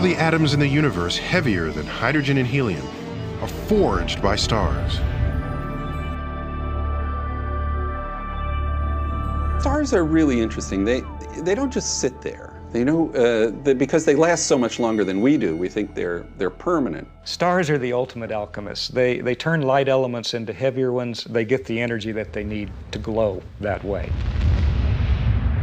the atoms in the universe heavier than hydrogen and helium are forged by stars. Stars are really interesting. They don't just sit there. Because they last so much longer than we do, we think they're permanent. Stars are the ultimate alchemists. They turn light elements into heavier ones. They get the energy that they need to glow that way.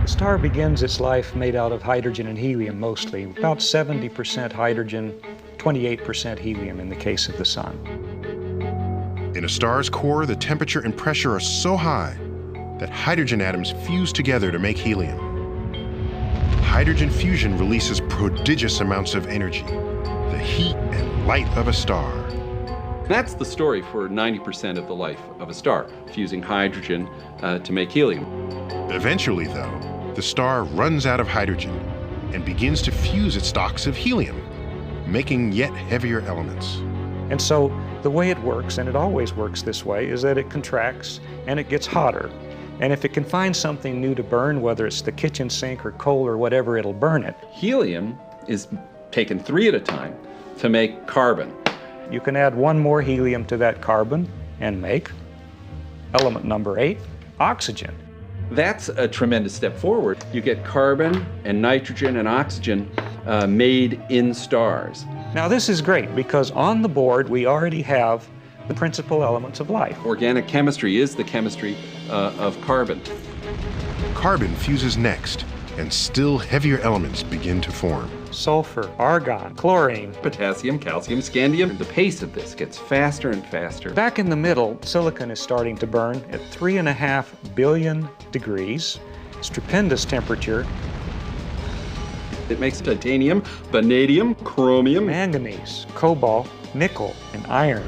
The star begins its life made out of hydrogen and helium mostly, about 70% hydrogen, 28% helium in the case of the sun. In a star's core, the temperature and pressure are so high that hydrogen atoms fuse together to make helium. Hydrogen fusion releases prodigious amounts of energy, the heat and light of a star. That's the story for 90% of the life of a star, fusing hydrogen to make helium. Eventually, though, the star runs out of hydrogen and begins to fuse its stocks of helium, making yet heavier elements. And so the way it works, and it always works this way, is that it contracts and it gets hotter. And if it can find something new to burn, whether it's the kitchen sink or coal or whatever, it'll burn it. Helium is taken 3 at a time to make carbon. You can add one more helium to that carbon and make element number 8, oxygen. That's a tremendous step forward. You get carbon and nitrogen and oxygen made in stars. Now this is great because on the board we already have the principal elements of life. Organic chemistry is the chemistry of carbon. Carbon fuses next, and still heavier elements begin to form. Sulfur, argon, chlorine, potassium, calcium, scandium. The pace of this gets faster and faster. Back in the middle, silicon is starting to burn at 3.5 billion degrees, stupendous temperature. It makes titanium, vanadium, chromium, manganese, cobalt, nickel, and iron.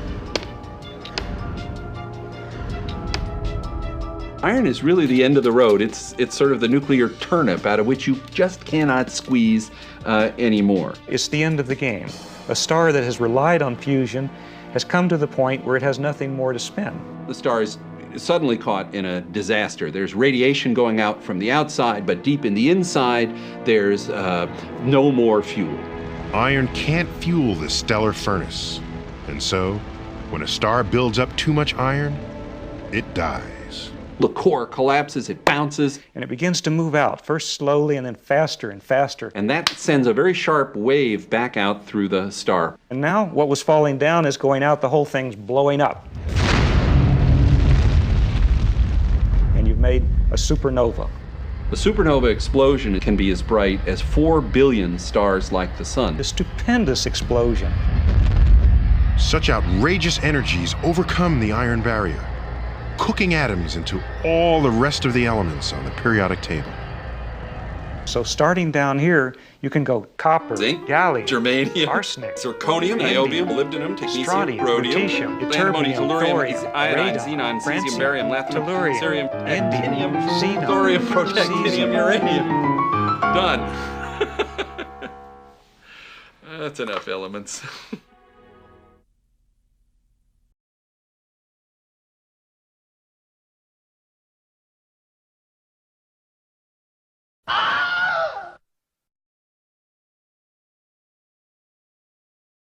Iron is really the end of the road. It's sort of the nuclear turnip out of which you just cannot squeeze anymore. It's the end of the game. A star that has relied on fusion has come to the point where it has nothing more to spin. The star is suddenly caught in a disaster. There's radiation going out from the outside, but deep in the inside, there's no more fuel. Iron can't fuel the stellar furnace. And so, when a star builds up too much iron, it dies. The core collapses, it bounces. And it begins to move out, first slowly and then faster and faster. And that sends a very sharp wave back out through the star. And now what was falling down is going out, the whole thing's blowing up. And you've made a supernova. The supernova explosion can be as bright as 4 billion stars like the sun. A stupendous explosion. Such outrageous energies overcome the iron barrier, cooking atoms into all the rest of the elements on the periodic table. So starting down here, you can go copper, zinc, gallium, germanium, arsenic, zirconium, niobium, molybdenum, technetium, strontium, rhodium, lutetium, antimony, ytterbium, tellurium, thorium, iodine, radon, xenon, cesium, francium, barium, lanthanum, tellurium, cerium, indium, actinium, xenon, thorium, protactinium, cesium. uranium. Done. That's enough elements.